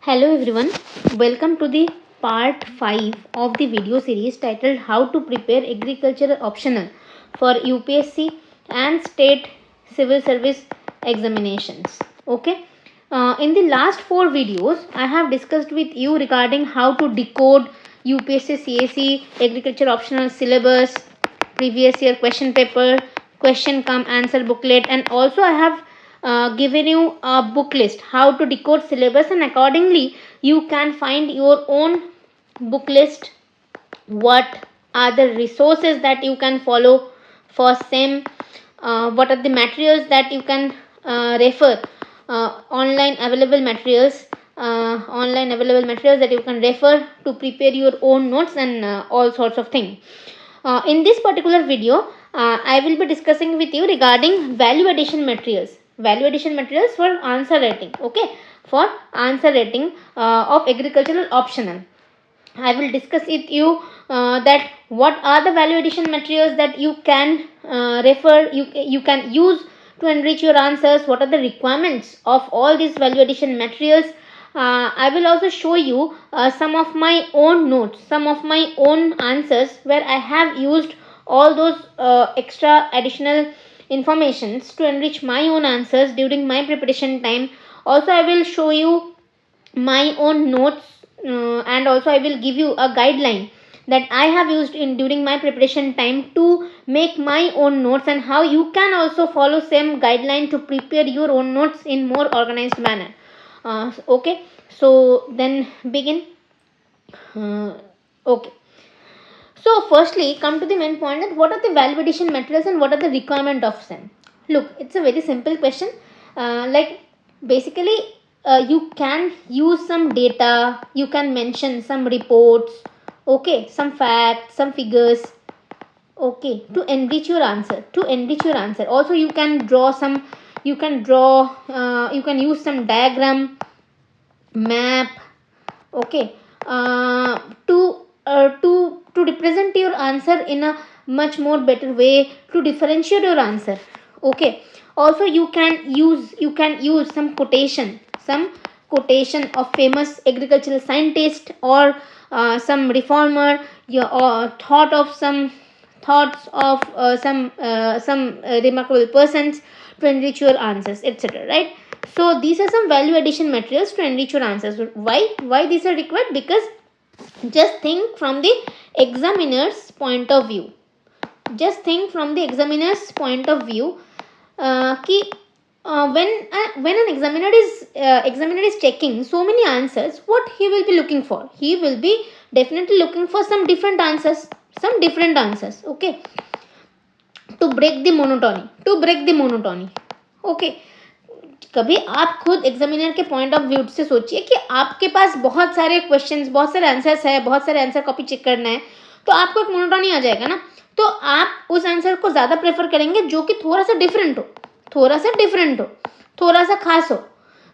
Hello everyone, welcome to the part 5 of the video series titled How to Prepare Agriculture Optional for UPSC and State Civil Service Examinations. Okay, in the last 4 videos, I have discussed with you regarding how to decode UPSC CAC Agriculture Optional Syllabus, previous year question paper, question come answer booklet, and also I have given you a book list how to decode syllabus, and accordingly you can find your own book list. What are the resources that you can follow for SEM? What are the materials that you can refer? Online available materials that you can refer to prepare your own notes and all sorts of things. In this particular video, I will be discussing with you regarding value addition materials for answer writing. Okay, for answer writing of agricultural optional. I will discuss with you that what are the value addition materials that you can refer, you can use to enrich your answers. What are the requirements of all these value addition materials? I will also show you some of my own notes, some of my own answers where I have used all those extra additional informations to enrich my own answers during my preparation time. Also, I will show you my own notes and also I will give you a guideline that I have used in during my preparation time to make my own notes, and how you can also follow same guideline to prepare your own notes in more organized manner. Okay, so then begin. Okay, so firstly come to the main point, that what are the value addition materials and what are the requirement of SEM. Look, it's a very simple question. Like basically you can use some data, you can mention some reports, okay, some facts, some figures, okay, to enrich your answer. Also you can draw some, you can use some diagram, map, okay, to represent your answer in a much more better way, to differentiate your answer. Okay, also you can use some quotation of famous agricultural scientist or some reformer, or thoughts of some remarkable persons to enrich your answers, etc. Right? So these are some value addition materials to enrich your answers. Why these are required? Because just think from the examiner's point of view. When an examiner is checking so many answers, what he will be looking for? He will be definitely looking for some different answers. Okay, to break the monotony. Okay, कभी आप खुद examiner के point of view से सोचिए कि आपके पास बहुत सारे क्वेश्चंस, बहुत सारे आंसर्स है, बहुत सारे आंसर कॉपी चेक करना है, तो आपको एक मोनोटोनी आ जाएगा ना. तो आप उस आंसर को ज़्यादा प्रेफर करेंगे जो कि थोड़ा सा डिफरेंट हो, थोड़ा सा खास हो.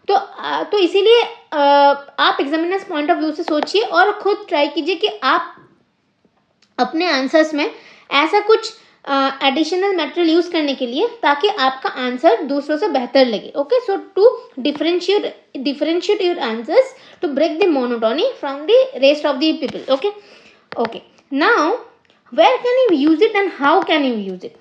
तो इसीलिए आप एग्जामिनर्स पॉइंट ऑफ व्यू से सोचिए और खुद ट्राई कीजिए कि आप अपने आंसर्स में ऐसा कुछ एडिशनल मटेरियल यूज करने के लिए ताकि आपका आंसर दूसरों से बेहतर लगे. Okay, so to differentiate your answers, to break the monotony from the rest of the people. Okay, now where can you use it and how can you use it.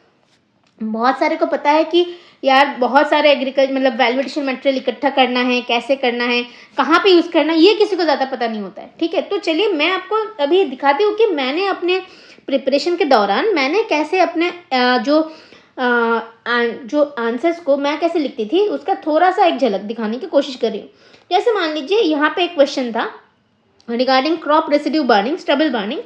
बहुत सारे को पता है कि यार बहुत सारे एग्रीकल्चर मतलब वैल्यू एडिशन मटेरियल इकट्ठा करना है, कैसे करना है, कहाँ पे यूज़ करना है, ये किसी को ज़्यादा पता नहीं होता है. ठीक है, तो चलिए मैं आपको अभी दिखाती हूँ कि मैंने अपने प्रिपरेशन के दौरान मैंने कैसे अपने जो आंसर्स को मैं कैसे लिखती थी उसका थोड़ा सा एक झलक दिखाने की कोशिश कर रही हूँ. जैसे मान लीजिए यहाँ पे एक क्वेश्चन था regarding crop residue burning, stubble burning.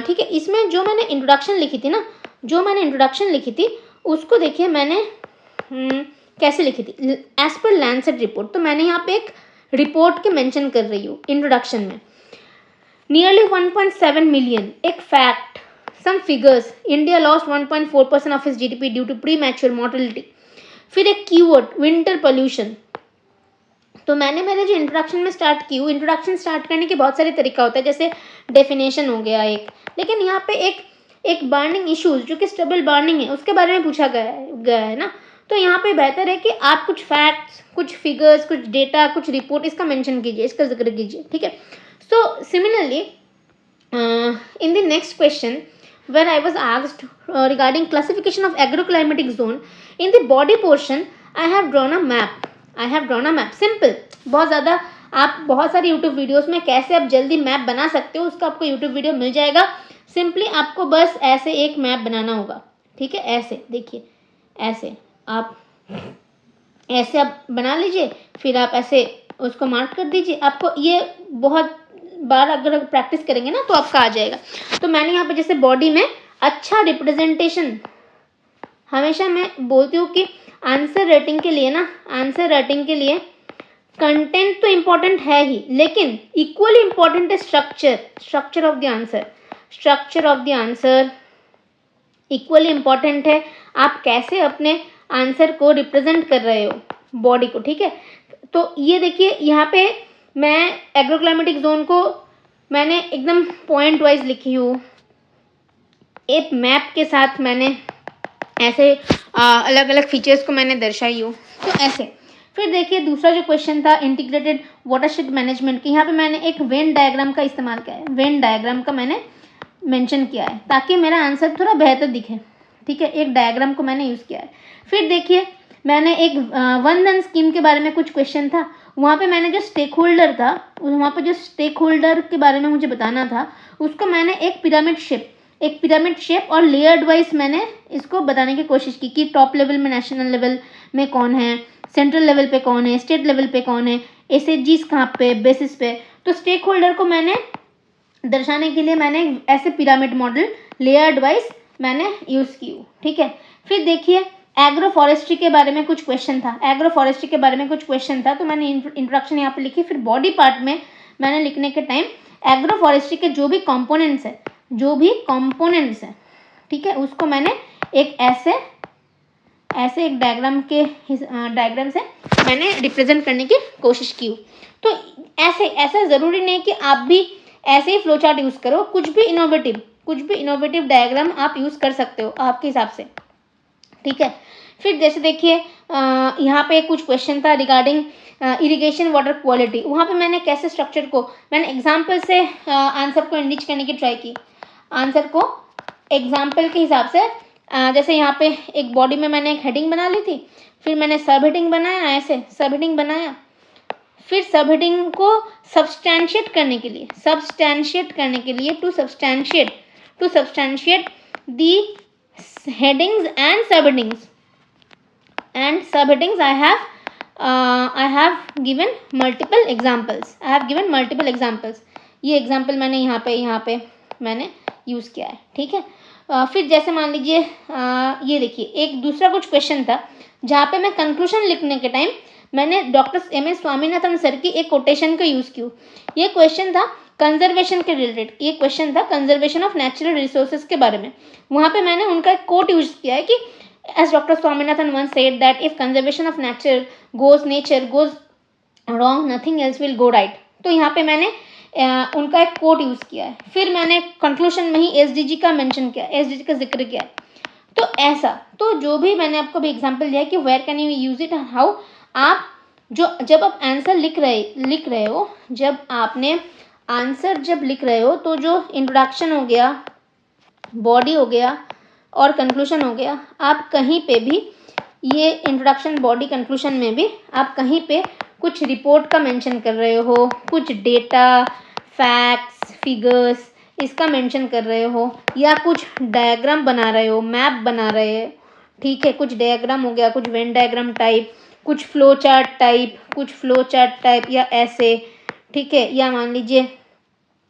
ठीक है, इसमें जो मैंने इंट्रोडक्शन लिखी थी उसको देखिए मैंने कैसे लिखी थी, एज पर लैंसेट रिपोर्ट. तो मैंने यहाँ पे एक रिपोर्ट के मेंशन कर रही हूँ इंट्रोडक्शन में. नियरली 1.7 मिलियन, एक fact, some figures, India lost 1.4% of its GDP due to premature mortality. फिर एक कीवर्ड विंटर पोल्यूशन. तो मैंने मेरे जो इंट्रोडक्शन स्टार्ट करने के बहुत सारे तरीका होता है, जैसे डेफिनेशन हो गया एक, लेकिन यहाँ पे एक बर्निंग इश्यूज जो कि स्टबल बर्निंग है उसके बारे में पूछा गया है ना. तो यहाँ पे बेहतर है कि आप कुछ फैक्ट्स, कुछ फिगर्स, कुछ डेटा, कुछ रिपोर्ट इसका मेंशन कीजिए, इसका जिक्र कीजिए, ठीक है। So similarly in the next question where I was asked regarding classification of agroclimatic zone, in the body portion I have drawn a map. Simple, बहुत ज़्यादा आप बहुत सारी यूट्यूब वीडियोस में कैसे आप जल्दी मैप बना सकते हो उसका आपको यूट्यूब वीडियो मिल जाएगा। सिंपली आपको बस ऐसे एक मैप बनाना होगा, ठीक है। ऐसे देखिए, ऐसे आप बना लीजिए, फिर आप ऐसे उसको मार्क कर दीजिए। आपको ये बहुत बार अगर प्रैक्टिस करेंगे ना तो आपका आ जाएगा। तो मैंने यहाँ पे जैसे बॉडी में अच्छा रिप्रेजेंटेशन, हमेशा मैं बोलती हूँ कि आंसर राइटिंग के लिए कंटेंट तो इम्पोर्टेंट है ही, लेकिन इक्वली इम्पोर्टेंट है structure of the answer equally important है। आप कैसे अपने आंसर को रिप्रेजेंट कर रहे हो बॉडी को, ठीक है। तो ये देखिए, यहाँ पे मैं एग्रोक्लाइमेटिक जोन को मैंने एकदम पॉइंट वाइज लिखी हूँ, एक मैप के साथ मैंने ऐसे अलग अलग फीचर्स को मैंने दर्शाई हूँ। तो ऐसे फिर देखिए दूसरा जो क्वेश्चन था इंटीग्रेटेड वाटरशेड मैनेजमेंट की, यहाँ पे मैंने एक वेन डायग्राम का इस्तेमाल किया है, वेन डायग्राम का मैंने मेंशन किया है ताकि मेरा आंसर थोड़ा बेहतर दिखे, ठीक है। एक डायग्राम को मैंने यूज़ किया है। फिर देखिए मैंने एक वन धन स्कीम के बारे में कुछ क्वेश्चन था, वहाँ पे मैंने जो स्टेक होल्डर था, वहाँ पे जो स्टेक होल्डर के बारे में मुझे बताना था, उसको मैंने एक पिरामिड शेप और लेयर्ड वाइज मैंने इसको बताने की कोशिश की कि टॉप लेवल में, नेशनल लेवल में कौन है, सेंट्रल लेवल पे कौन है, स्टेट लेवल पे कौन है, एसएचजीस कहाँ पे, बेसिस पे। तो स्टेक होल्डर को मैंने दर्शाने के लिए मैंने ऐसे पिरामिड मॉडल लेयर्ड वाइज मैंने यूज़ की हूँ, ठीक है। फिर देखिए एग्रो फॉरेस्ट्री के बारे में कुछ क्वेश्चन था, तो मैंने इंट्रोडक्शन यहाँ पे लिखी। फिर बॉडी पार्ट में मैंने लिखने के टाइम एग्रो फॉरेस्ट्री के जो भी कंपोनेंट्स हैं, ठीक है, उसको मैंने एक ऐसे एक डायग्राम से मैंने रिप्रेजेंट करने की कोशिश की हूँ। तो ऐसा ज़रूरी नहीं कि आप भी ऐसे ही फ्लो चार्ट यूज़ करो, कुछ भी इनोवेटिव डायग्राम आप यूज़ कर सकते हो आपके हिसाब से, ठीक है। फिर जैसे देखिए यहाँ पे कुछ क्वेश्चन था रिगार्डिंग इरिगेशन वाटर क्वालिटी, वहाँ पे मैंने कैसे स्ट्रक्चर को मैंने एग्जाम्पल से आंसर को एनरिच करने की ट्राई की, आंसर को एग्जाम्पल के हिसाब से। जैसे यहाँ पे एक बॉडी में मैंने एक हेडिंग बना ली थी, फिर मैंने सब हेडिंग बनाया, ऐसे सब हेडिंग बनाया, फिर सब हेडिंग को सब्सटैंशिएट करने के लिए to substantiate the headings and subheadings I have given multiple examples. ये एग्जाम्पल मैंने यहाँ पे मैंने यूज़ किया है, ठीक है। फिर जैसे मान लीजिए ये देखिए एक दूसरा कुछ क्वेश्चन था जहाँ पे मैं कंक्लूजन लिखने के टाइम मैंने doctor M S Swaminathan sir की एक कोटेशन का यूज़ किया। ये क्वेश्चन था कंजर्वेशन के रिलेटेड, ये क्वेश्चन था कंजर्वेशन ऑफ नेचुरल रिसोर्सेज के बारे में। वहाँ पे मैंने उनका एक कोट यूज किया है कि as doctor Swaminathan once said that if conservation of nature goes wrong nothing else will go right। तो यहाँ पे मैंने उनका एक कोट यूज़ किया है। फिर मैंने कंक्लूजन में ही एसडीजी का मेंशन किया, एसडीजी का जिक्र किया है। तो ऐसा तो जो भी मैंने आपको भी एग्जांपल दिया है कि where can you use it, how आप जब आप आंसर लिख रहे हो, जब आपने आंसर जब लिख रहे हो तो जो इंट्रोडक्शन हो गया, बॉडी हो गया और कंक्लूजन हो गया, आप कहीं पे भी ये इंट्रोडक्शन, बॉडी, कंक्लूजन में भी आप कहीं पे कुछ रिपोर्ट का मेंशन कर रहे हो, कुछ डेटा, फैक्ट्स, फिगर्स इसका मेंशन कर रहे हो, या कुछ डायग्राम बना रहे हो, मैप बना रहे हो, ठीक है। कुछ डायग्राम हो गया, कुछ वेन डायग्राम टाइप, कुछ फ्लो चार्ट टाइप या ऐसे, ठीक है। या मान लीजिए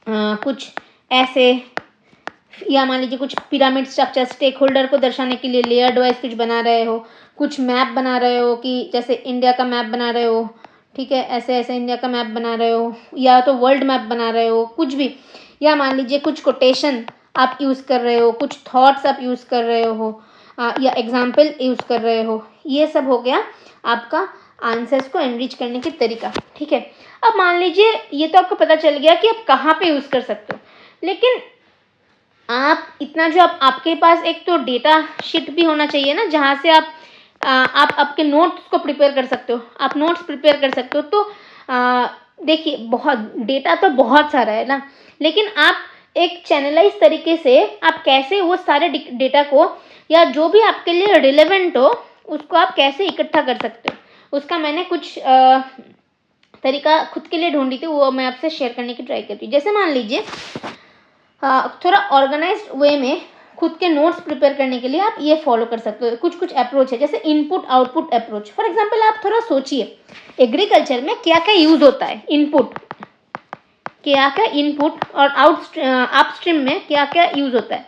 कुछ ऐसे, या मान लीजिए कुछ पिरामिड स्ट्रक्चर, स्टेक होल्डर को दर्शाने के लिए लेयर्ड वाइज कुछ बना रहे हो, कुछ मैप बना रहे हो कि जैसे इंडिया का मैप बना रहे हो, ठीक है, ऐसे इंडिया का मैप बना रहे हो, या तो वर्ल्ड मैप बना रहे हो, कुछ भी। या मान लीजिए कुछ कोटेशन आप यूज़ कर रहे हो, कुछ थॉट्स आप यूज़ कर रहे हो, या एग्जाम्पल यूज़ कर रहे हो। ये सब हो गया आपका आंसर्स को एनरिच करने की तरीका, ठीक है। अब मान लीजिए ये तो आपको पता चल गया कि आप कहाँ पे यूज़ कर सकते हो, लेकिन आप इतना जो आपके पास एक तो डेटा शीट भी होना चाहिए ना, जहाँ से आप आप आपके नोट्स को प्रिपेयर कर सकते हो, आप नोट्स प्रिपेयर कर सकते हो। तो देखिए बहुत डेटा तो बहुत सारा है ना, लेकिन आप एक चैनलाइज तरीके से आप कैसे वो सारे डेटा को या जो भी आपके लिए रिलेवेंट हो उसको आप कैसे इकट्ठा कर सकते हो, उसका मैंने कुछ तरीका खुद के लिए ढूंढी थी, वो मैं आपसे शेयर करने की ट्राई करती हूँ। जैसे मान लीजिए थोड़ा ऑर्गेनाइज्ड वे में खुद के नोट्स प्रिपेयर करने के लिए आप ये फॉलो कर सकते हो। कुछ कुछ अप्रोच है, जैसे input output approach. For example आप थोड़ा सोचिए एग्रीकल्चर में क्या क्या यूज होता है, इनपुट क्या क्या इनपुट, और अपस्ट्रीम में क्या क्या यूज होता है।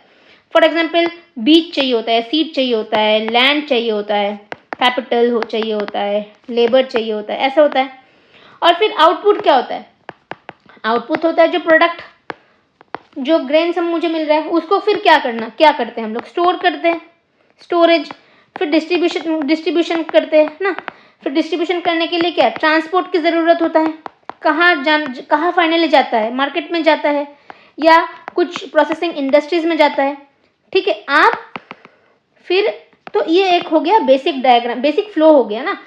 फॉर एग्जांपल बीज चाहिए होता है, सीड चाहिए होता है, लैंड चाहिए होता है, कैपिटल चाहिए होता है, लेबर चाहिए होता है, ऐसा होता है। और फिर आउटपुट क्या होता है, आउटपुट होता है जो प्रोडक्ट, जो ग्रेन सब मुझे मिल रहा है उसको फिर क्या करते हैं हम लोग, स्टोर करते हैं, स्टोरेज। फिर डिस्ट्रीब्यूशन करते हैं ना, फिर डिस्ट्रीब्यूशन करने के लिए क्या, ट्रांसपोर्ट की ज़रूरत होता है, कहाँ फाइनली जाता है, मार्केट में जाता है या कुछ प्रोसेसिंग इंडस्ट्रीज में जाता है। ठीक है, आप फिर तो ये एक हो गया बेसिक डायग्राम, बेसिक फ्लो हो गया ना,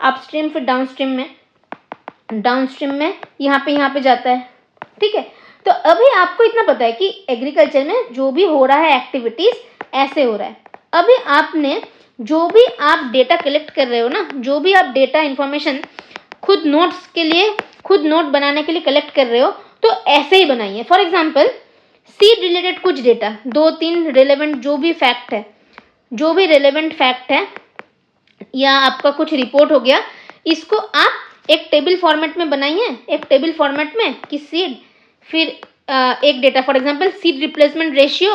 अपस्ट्रीम फिर डाउनस्ट्रीम में यहाँ पे जाता है। ठीक है, तो अभी आपको इतना पता है कि एग्रीकल्चर में जो भी हो रहा है एक्टिविटीज ऐसे हो रहा है। अभी आपने जो भी आप डेटा कलेक्ट कर रहे हो ना, जो भी आप डेटा इंफॉर्मेशन खुद नोट्स के लिए, खुद नोट बनाने के लिए कलेक्ट कर रहे हो, तो ऐसे ही बनाइए। फॉर एग्जाम्पल सीड रिलेटेड कुछ डेटा, 2-3 रिलेवेंट जो भी फैक्ट है, जो भी रिलेवेंट फैक्ट है या आपका कुछ रिपोर्ट हो गया, इसको आप एक टेबल फॉर्मेट में बनाइए, एक टेबल फॉर्मेट में कि सीड, फिर एक data, for example seed replacement ratio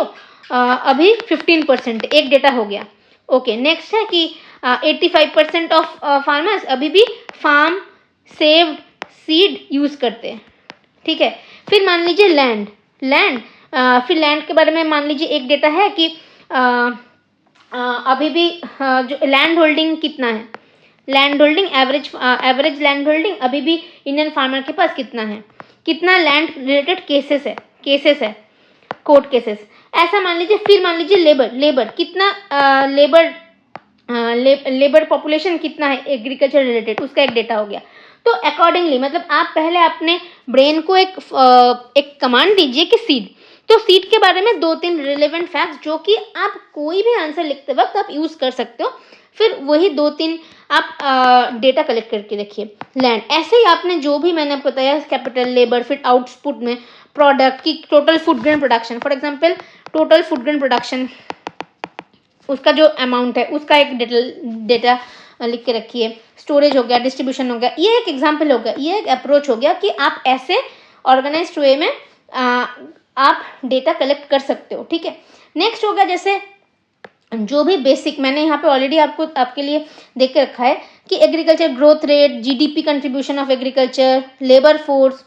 अभी 15%, एक डेटा हो गया। ओके, नेक्स्ट है कि 85% ऑफ फार्मर्स अभी भी फार्म सेव्ड सीड यूज करते हैं। ठीक है, फिर मान लीजिए लैंड, फिर लैंड के बारे में मान लीजिए एक डेटा है कि अभी भी जो लैंड होल्डिंग कितना है, land holding average land holding अभी भी इंडियन फार्मर के पास कितना है, कितना लैंड रिलेटेड केसेस है, कोर्ट केसेस, ऐसा मान लीजिए। फिर मान लीजिए लेबर कितना, लेबर पॉपुलेशन कितना है एग्रीकल्चर रिलेटेड, उसका एक डेटा हो गया। तो अकॉर्डिंगली मतलब आप पहले अपने ब्रेन को एक कमांड दीजिए कि सीड, तो सीड के बारे में 2-3 रिलेवेंट फैक्ट्स जो कि आप कोई भी आंसर लिखते वक्त आप यूज कर सकते हो, फिर वही 2-3 आप डेटा कलेक्ट करके रखिए। लैंड, ऐसे ही आपने जो भी मैंने आपको बताया, कैपिटल, लेबर, फिर आउटपुट में प्रोडक्ट की total food grain production, for example total food grain production उसका जो अमाउंट है उसका एक डेटा लिख के रखिए। स्टोरेज हो गया, डिस्ट्रीब्यूशन हो गया, ये एक एग्जाम्पल हो गया, ये एक अप्रोच हो गया कि आप ऐसे ऑर्गेनाइज्ड वे में आप डेटा कलेक्ट कर सकते हो। ठीक है, नेक्स्ट हो गया जैसे जो भी बेसिक मैंने यहाँ पे ऑलरेडी आपके लिए देख के रखा है कि agriculture growth rate, GDP contribution of agriculture, labour force.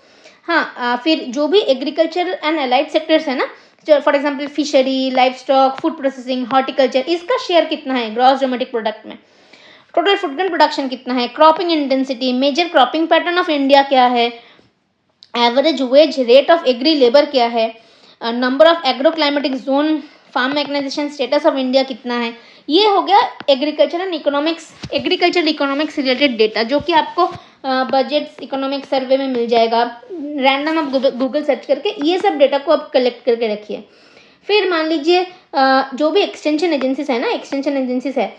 हाँ, फिर जो भी एग्रीकल्चर एंड अलाइड सेक्टर्स है ना, for example fishery, livestock, food processing, horticulture, इसका शेयर कितना है ग्रॉस डोमेस्टिक प्रोडक्ट में, टोटल फूड ग्रेन प्रोडक्शन कितना है, cropping intensity, major cropping pattern of India क्या है, average wage rate of agri labour क्या है, number of agro climatic zone, farm mechanisation status of India कितना है। ये हो गया agriculture and economics, agriculture economics related data जो कि आपको बजट इकोनॉमिक सर्वे में मिल जाएगा। रैंडम आप गूगल सर्च करके ये सब डेटा को आप कलेक्ट करके रखिए। फिर मान लीजिए जो भी एक्सटेंशन एजेंसीज है ना, एक्सटेंशन एजेंसीज है,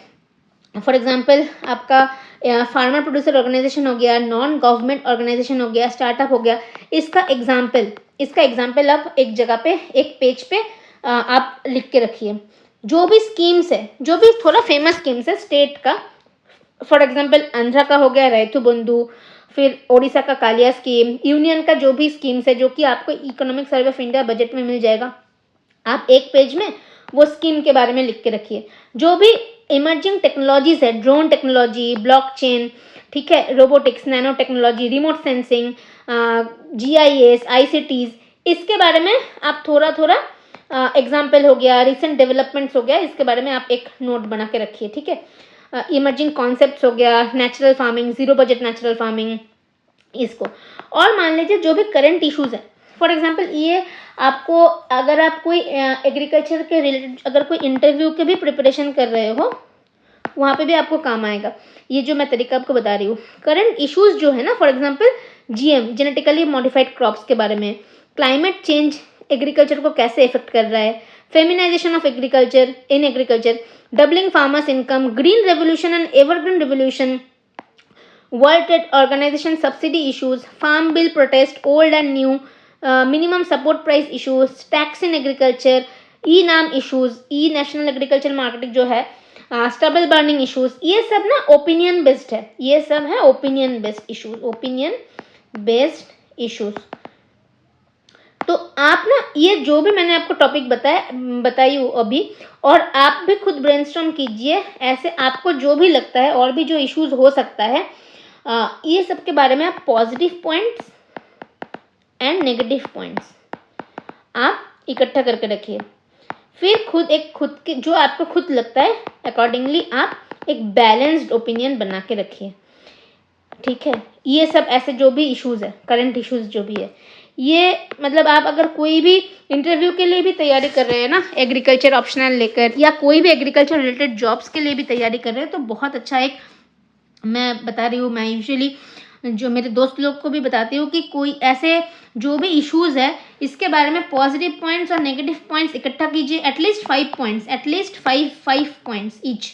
फॉर एग्जांपल आपका फार्मर प्रोड्यूसर ऑर्गेनाइजेशन हो गया, नॉन गवर्नमेंट ऑर्गेनाइजेशन हो गया, स्टार्टअप हो गया, इसका एग्जाम्पल आप एक जगह पे, एक पेज पे आप लिख के रखिए। जो भी स्कीम्स है, जो भी थोड़ा फेमस स्कीम्स है स्टेट का, फॉर एग्जांपल आंध्रा का हो गया रैतु बंधु, फिर ओडिशा का कालिया स्कीम, यूनियन का जो भी स्कीम्स है जो कि आपको economic survey of India budget में मिल जाएगा, आप एक पेज में वो स्कीम के बारे में लिख के रखिए। जो भी इमर्जिंग टेक्नोलॉजीज है, ड्रोन टेक्नोलॉजी, ब्लॉकचेन, ठीक है, robotics, nano technology, remote sensing, GIS, ICTs, इसके बारे में आप थोड़ा एग्जाम्पल हो गया, रिसेंट डेवलपमेंट्स हो गया, इसके बारे में आप एक नोट बना के रखिए। ठीक है, इमर्जिंग कॉन्सेप्ट्स हो गया, natural farming, zero budget natural farming, इसको। और मान लीजिए जो भी करंट इश्यूज है, फॉर एग्जांपल ये आपको, अगर आप कोई एग्रीकल्चर के रिलेटेड अगर कोई इंटरव्यू के भी प्रिपरेशन कर रहे हो वहाँ पे भी आपको काम आएगा ये जो मैं तरीका आपको बता रही हूँ। करंट इश्यूज जो है ना, for example GM genetically modified crops के बारे में, क्लाइमेट चेंज एग्रीकल्चर को कैसे इफेक्ट कर रहा है, feminisation of agriculture in agriculture, doubling farmers income, green revolution and evergreen revolution, World Trade Organization subsidy issues, Farm Bill protest, old and new, minimum support price issues, tax in agriculture, e-नाम issues, e-national agriculture marketing जो है, stubble burning issues, ये सब ना opinion based है, ये सब है opinion based issues, opinion based issues. तो आप ना ये जो भी मैंने आपको टॉपिक बताई हूँ अभी, और आप भी खुद ब्रेनस्टॉर्म कीजिए ऐसे, आपको जो भी लगता है और भी जो इश्यूज हो सकता है ये सब के बारे में आप positive points and negative points आप इकट्ठा करके रखिए। फिर खुद के जो आपको खुद लगता है अकॉर्डिंगली आप एक बैलेंस्ड ओपिनियन बना के रखिए, ठीक है। ये सब ऐसे जो भी इश्यूज है, करंट इश्यूज जो भी है, ये मतलब आप अगर कोई भी इंटरव्यू के लिए भी तैयारी कर रहे हैं ना, एग्रीकल्चर ऑप्शनल लेकर, या कोई भी एग्रीकल्चर रिलेटेड जॉब्स के लिए भी तैयारी कर रहे हैं, तो बहुत अच्छा एक मैं बता रही हूँ, मैं यूजुअली जो मेरे दोस्त लोग को भी बताती हूँ कि कोई ऐसे जो भी इश्यूज है इसके बारे में पॉजिटिव पॉइंट्स और नेगेटिव पॉइंट्स इकट्ठा कीजिए, at least 5 points, at least 5 points each,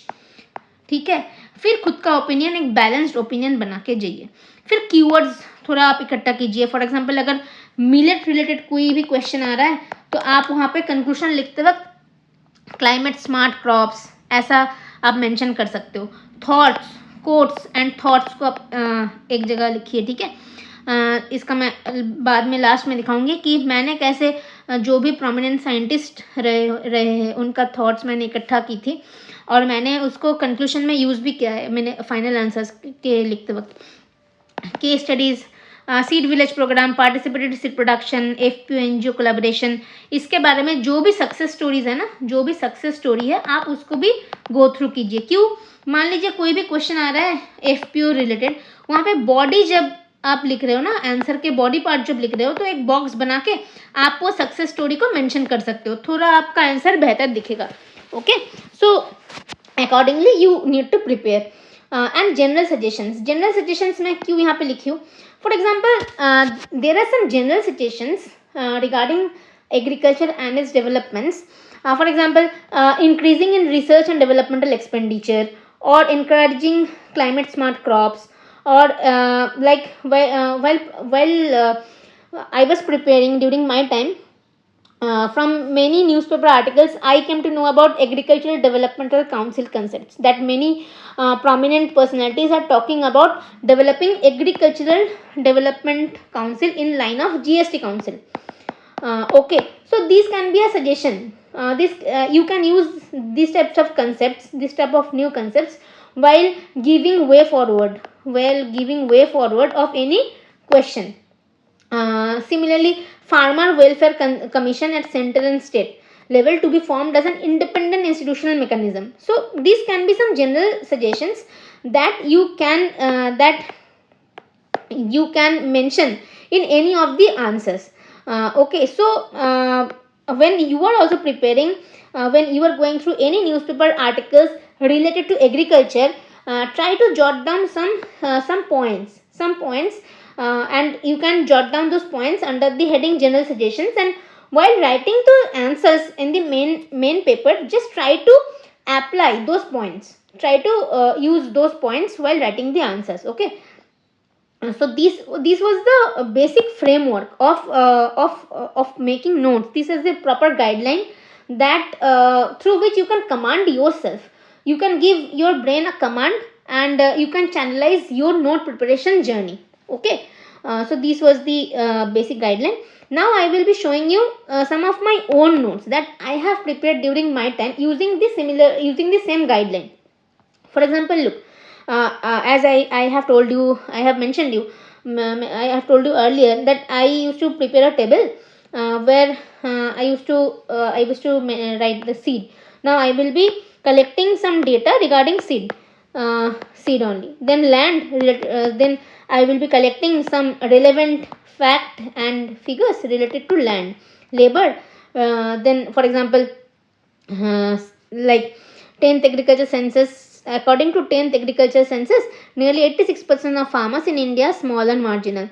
ठीक है। फिर खुद का ओपिनियन एक बैलेंस्ड ओपिनियन बना के जाइए। फिर कीवर्ड्स थोड़ा आप इकट्ठा कीजिए। फॉर एग्जांपल अगर मिलेट रिलेटेड कोई भी क्वेश्चन आ रहा है तो आप वहाँ पे कंक्लूजन लिखते वक्त क्लाइमेट स्मार्ट क्रॉप्स ऐसा आप मेंशन कर सकते हो। थॉट्स, कोट्स एंड थॉट्स को आप एक जगह लिखिए, ठीक है। इसका मैं बाद में लास्ट में दिखाऊंगी कि मैंने कैसे जो भी प्रोमिनेंट साइंटिस्ट रहे हैं उनका थॉट्स मैंने इकट्ठा की थी और मैंने उसको कंक्लूजन में यूज़ भी किया है मैंने फाइनल आंसर्स के लिखते वक्त। Case studies, seed village programme, participated seed production, FPO NGO collaboration, इसके बारे में जो भी सक्सेस स्टोरीज है ना, जो भी सक्सेस स्टोरी है आप उसको भी गो थ्रू कीजिए। क्यों, मान लीजिए कोई भी क्वेश्चन आ रहा है एफपीओ रिलेटेड, वहाँ पे बॉडी जब आप लिख रहे हो ना, आंसर के बॉडी पार्ट जब लिख रहे हो तो एक बॉक्स बना के आप वो सक्सेस स्टोरी को मेंशन कर सकते हो, थोड़ा आपका आंसर बेहतर दिखेगा। Okay, so accordingly you need to prepare. And general suggestions मैं क्यों यहाँ पे लिखी हूँ, for example there are some general suggestions regarding agriculture and its developments, for example increasing in research and developmental expenditure or encouraging climate smart crops, or like while I was preparing during my time, from many newspaper articles I came to know about agricultural developmental council concepts, that many prominent personalities are talking about developing agricultural development council in line of GST council. Okay, so these can be a suggestion. This you can use these types of concepts, this type of new concepts while giving way forward of any question. Similarly, farmer welfare commission at central and state level to be formed as an independent institutional mechanism. So these can be some general suggestions that you can mention in any of the answers. Okay, so when you are also preparing, when you are going through any newspaper articles related to agriculture, try to jot down some points, and you can jot down those points under the heading general suggestions, and while writing the answers in the main paper, just try to apply those points, try to use those points while writing the answers. Okay, so this was the basic framework of making notes. This is the proper guideline that through which you can command yourself, you can give your brain a command, and you can channelize your note preparation journey. Okay, so this was the basic guideline. Now I will be showing you some of my own notes that I have prepared during my time using the same guideline. For example, look, as I have told you, I have mentioned you, I have told you earlier that I used to prepare a table where I used to write the seed. Now I will be collecting some data regarding seed only. Then land, then I will be collecting some relevant fact and figures related to land, labor. Then, for example, like 10th agriculture census according to 10th agriculture census, nearly 86% of farmers in India are small and marginal.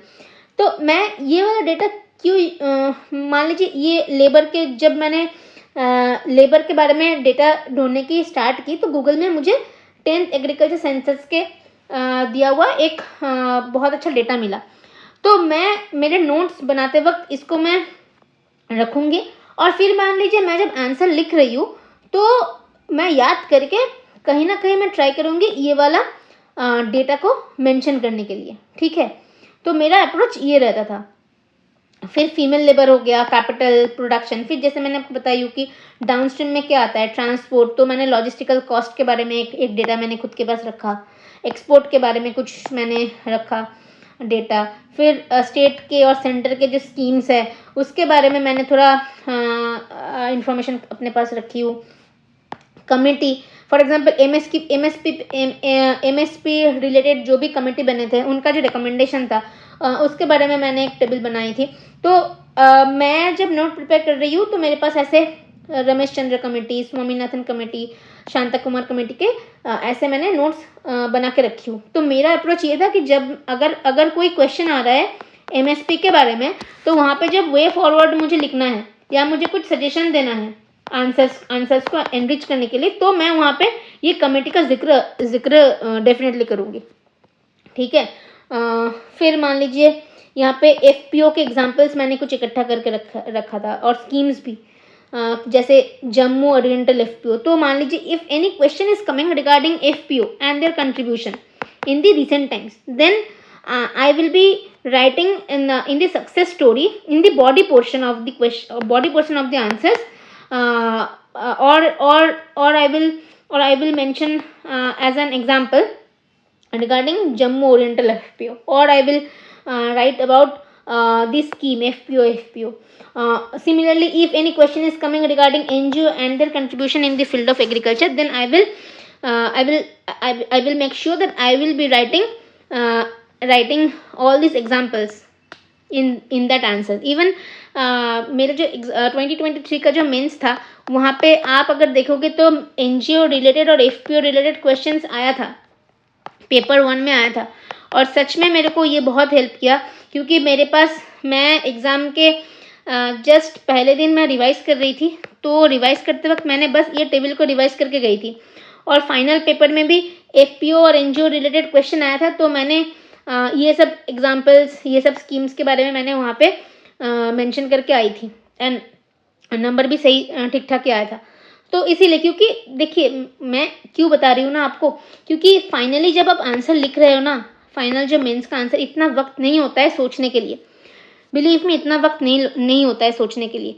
तो मैं ये वाला data क्यों, मान लीजिए ये labour के, जब मैंने लेबर के बारे में डेटा ढूंढने की स्टार्ट की तो गूगल में मुझे 10th एग्रीकल्चर सेंसस के दिया हुआ एक बहुत अच्छा डेटा मिला। तो मैं मेरे नोट्स बनाते वक्त इसको मैं रखूँगी, और फिर मान लीजिए मैं जब आंसर लिख रही हूँ तो मैं याद करके कहीं ना कहीं मैं ट्राई करूँगी ये वाला डेटा को मेंशन करने के लिए, ठीक है। तो मेरा अप्रोच ये रहता था। फिर फीमेल लेबर हो गया, कैपिटल, प्रोडक्शन, फिर जैसे मैंने आपको बताई कि डाउनस्ट्रीम में क्या आता है, ट्रांसपोर्ट, तो मैंने लॉजिस्टिकल कॉस्ट के बारे में एक डेटा मैंने खुद के पास रखा, एक्सपोर्ट के बारे में कुछ मैंने रखा डेटा, फिर स्टेट के और सेंटर के जो स्कीम्स है उसके बारे में मैंने थोड़ा इंफॉर्मेशन अपने पास रखी हूँ। Committee, for example MSP related जो भी कमेटी बने थे उनका जो रिकमेंडेशन था उसके बारे में मैंने एक टेबल बनाई थी। तो मैं जब नोट प्रिपेयर कर रही हूँ तो मेरे पास ऐसे Ramesh Chandra committee, Swaminathan committee, Shanta Kumar committee के ऐसे मैंने नोट्स बना के रखी हूँ। तो मेरा अप्रोच ये था कि जब अगर कोई क्वेश्चन आ रहा है एमएसपी के बारे में तो वहाँ पे जब वे फॉरवर्ड मुझे लिखना है या मुझे कुछ सजेशन देना है आंसर्स को एनरिच करने के लिए, तो मैं वहाँ पे ये कमेटी का जिक्र डेफिनेटली करूँगी, ठीक है। फिर मान लीजिए यहाँ पे एफपीओ के एग्जांपल्स मैंने कुछ इकट्ठा करके रखा था, और स्कीम्स भी, जैसे जम्मू ओरिएंटल एफपीओ। तो मान लीजिए if any question is coming regarding FPO and their contribution in the recent times, then I will be writing in the success story in the body portion of the question, body portion of the answers, or I will mention as an example regarding Jammu Oriental FPO, or I will write about this scheme FPO. Similarly, if any question is coming regarding NGO and their contribution in the field of agriculture, then I will make sure that I will be writing all these examples in that answer. Even मेरा जो 2023 का जो mains था वहाँ पे आप अगर देखोगे तो एनजीओ रिलेटेड और एफपीओ रिलेटेड क्वेश्चंस आया था, पेपर 1 में आया था, और सच में मेरे को ये बहुत हेल्प किया, क्योंकि मेरे पास, मैं एग्ज़ाम के जस्ट पहले दिन मैं रिवाइज़ कर रही थी, तो रिवाइज़ करते वक्त मैंने बस ये टेबल को रिवाइज़ करके गई थी, और फाइनल पेपर में भी एफपीओ और एनजीओ रिलेटेड क्वेश्चन आया था, तो मैंने ये सब एग्जाम्पल्स, ये सब स्कीम्स के बारे में मैंने वहाँ पे मेंशन करके आई थी, एंड नंबर भी सही ठीक ठाक आया था। तो इसीलिए, क्योंकि देखिए मैं क्यों बता रही हूँ ना आपको, क्योंकि फाइनली जब आप आंसर लिख रहे हो ना, फाइनल जो मेंस का आंसर, इतना वक्त नहीं होता है सोचने के लिए, बिलीव मी, इतना वक्त नहीं होता है सोचने के लिए।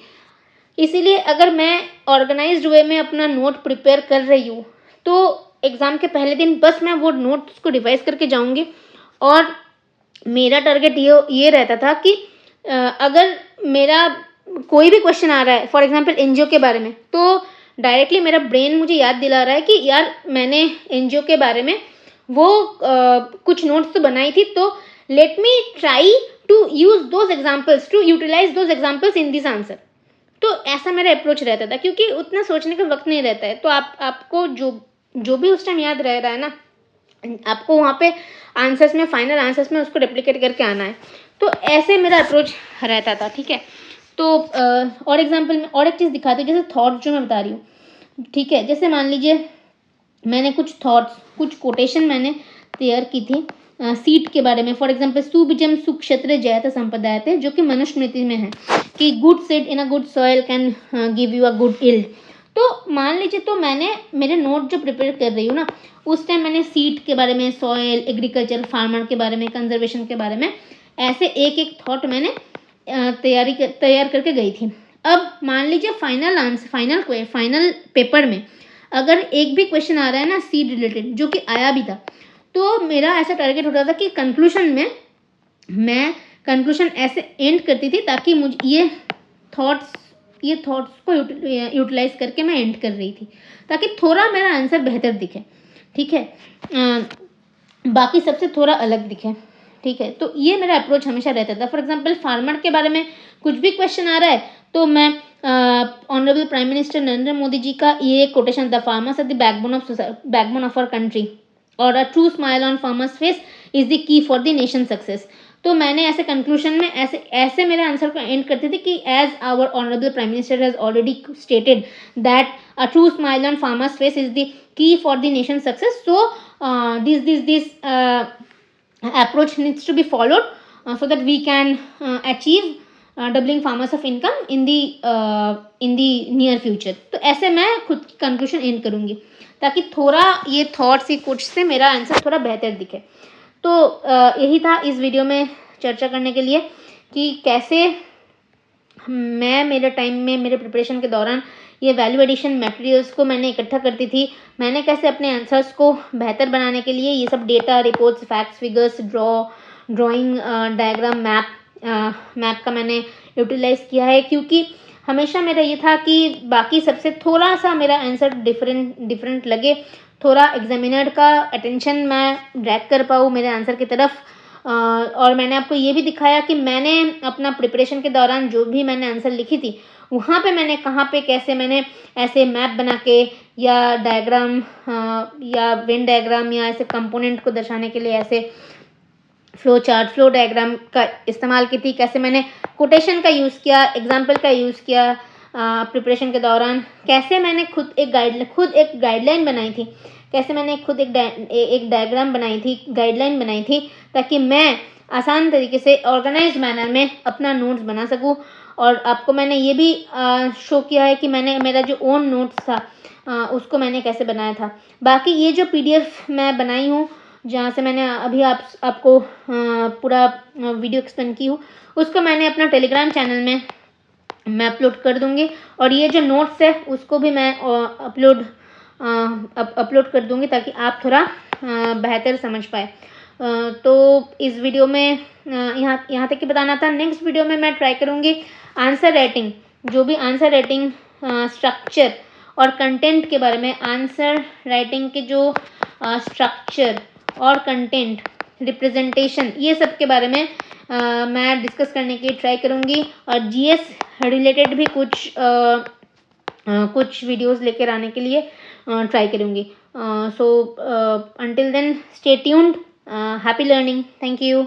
इसीलिए अगर मैं ऑर्गेनाइज्ड वे में अपना नोट प्रिपेयर कर रही हूँ तो एग्ज़ाम के पहले दिन बस मैं वो नोट्स को रिवाइज करके जाऊँगी, और मेरा टारगेट ये रहता था कि अगर मेरा कोई भी क्वेश्चन आ रहा है, फॉर एग्जांपल एनजीओ के बारे में, तो डायरेक्टली मेरा ब्रेन मुझे याद दिला रहा है कि यार मैंने एनजीओ के बारे में वो कुछ नोट्स तो बनाई थी, तो let me try to use those examples, to utilise those examples in this answer. तो ऐसा मेरा अप्रोच रहता था, क्योंकि उतना सोचने का वक्त नहीं रहता है। तो आपको जो भी उस टाइम याद रह रहा है ना, आपको वहाँ पे आंसर्स में, फाइनल आंसर्स में उसको रेप्लिकेट करके आना है। तो ऐसे मेरा अप्रोच रहता था, ठीक है। तो और एग्जांपल में और एक चीज़ दिखाती हूँ, जैसे थॉट्स जो मैं बता रही हूँ, ठीक है। जैसे मान लीजिए मैंने कुछ थॉट्स, कुछ कोटेशन मैंने तैयार की थी सीट के बारे में। फॉर एग्जांपल, सुबिजम सुक्षेत्र जयत संपदायते, जो कि मनुस्मृति में है कि good seed in a good soil can give you a good yield. तो मान लीजिए, तो मैंने मेरे नोट जो प्रिपेयर कर रही हूँ ना, उस टाइम मैंने सीड के बारे में, सॉइल, एग्रीकल्चर, फार्मर के बारे में, कंजर्वेशन के बारे में, ऐसे एक थॉट मैंने तैयार करके गई थी। अब मान लीजिए फाइनल पेपर में अगर एक भी क्वेश्चन आ रहा है ना सीड रिलेटेड, जो कि आया भी था, तो मेरा ऐसा टारगेट होता था कि कंक्लूजन में मैं कंक्लूजन ऐसे एंड करती थी ताकि मुझे ये थॉट्स को यूटिलाइज करके मैं एंड कर रही थी, ताकि थोड़ा मेरा आंसर बेहतर दिखे, ठीक है, बाकी सबसे थोड़ा अलग दिखे, ठीक है। तो ये मेरा अप्रोच हमेशा रहता था। फॉर एग्जांपल, फार्मर के बारे में कुछ भी क्वेश्चन आ रहा है तो मैं honourable prime minister Narendra Modi ji का ये quotation, the farmers are the backbone of our country और a true smile on farmers face is the key for the nation success. तो मैंने ऐसे कंक्लूजन में ऐसे मेरे आंसर को एंड करते थे कि as our honourable prime minister has already stated that a true smile on farmers face is the key for the nation success, so this approach needs to be followed so that we can achieve doubling farmers of income in the near future। तो ऐसे मैं खुद की conclusion and करूँगी ताकि थोड़ा ये thoughts, ये कुछ से मेरा आंसर थोड़ा बेहतर दिखे। तो यही था इस वीडियो में चर्चा करने के लिए कि कैसे मैं मेरे टाइम में, मेरे प्रिपरेशन के दौरान ये वैल्यू एडिशन मटेरियल्स को मैंने इकट्ठा करती थी। मैंने कैसे अपने आंसर्स को बेहतर बनाने के लिए ये सब data, reports, facts, figures, drawing, diagram, map का मैंने यूटिलाइज़ किया है, क्योंकि हमेशा मेरा ये था कि बाकी सबसे थोड़ा सा मेरा आंसर डिफरेंट लगे, थोड़ा एग्जामिनर का अटेंशन मैं ड्रैग कर पाऊँ मेरे आंसर की तरफ। और मैंने आपको ये भी दिखाया कि मैंने अपना प्रिपरेशन के दौरान जो भी मैंने आंसर लिखी थी वहाँ पे मैंने कहाँ पे कैसे मैंने ऐसे मैप बना के या डायग्राम या वेन डायग्राम या ऐसे कंपोनेंट को दर्शाने के लिए ऐसे फ्लो चार्ट, फ्लो डायग्राम का इस्तेमाल की थी, कैसे मैंने कोटेशन का यूज़ किया, एग्जाम्पल का यूज़ किया प्रिपरेशन के दौरान, कैसे मैंने खुद एक गाइडलाइन बनाई थी, कैसे मैंने खुद एक डायग्राम बनाई थी, गाइडलाइन बनाई थी, ताकि मैं आसान तरीके से ऑर्गेनाइज मैनर में अपना नोट्स बना सकूं। और आपको मैंने ये भी शो किया है कि मैंने मेरा जो ओन नोट्स था उसको मैंने कैसे बनाया था। बाकी ये जो PDF मैं बनाई हूँ, जहाँ से मैंने अभी आपको पूरा वीडियो एक्सप्लेन की हूँ, उसको मैंने अपना टेलीग्राम चैनल में मैं अपलोड कर दूँगी। और ये जो नोट्स है उसको भी मैं अपलोड कर दूँगी ताकि आप थोड़ा बेहतर समझ पाए। तो इस वीडियो में यहाँ तक कि बताना था। नेक्स्ट वीडियो में मैं ट्राई करूँगी आंसर राइटिंग, जो भी आंसर राइटिंग स्ट्रक्चर और कंटेंट के बारे में, आंसर राइटिंग के जो स्ट्रक्चर और कंटेंट, रिप्रेजेंटेशन, ये सब के बारे में मैं डिस्कस करने की ट्राई करूँगी। और GS रिलेटेड भी कुछ वीडियोस लेकर आने के लिए ट्राई करूँगी। सो until then, stay tuned. Happy learning. Thank you.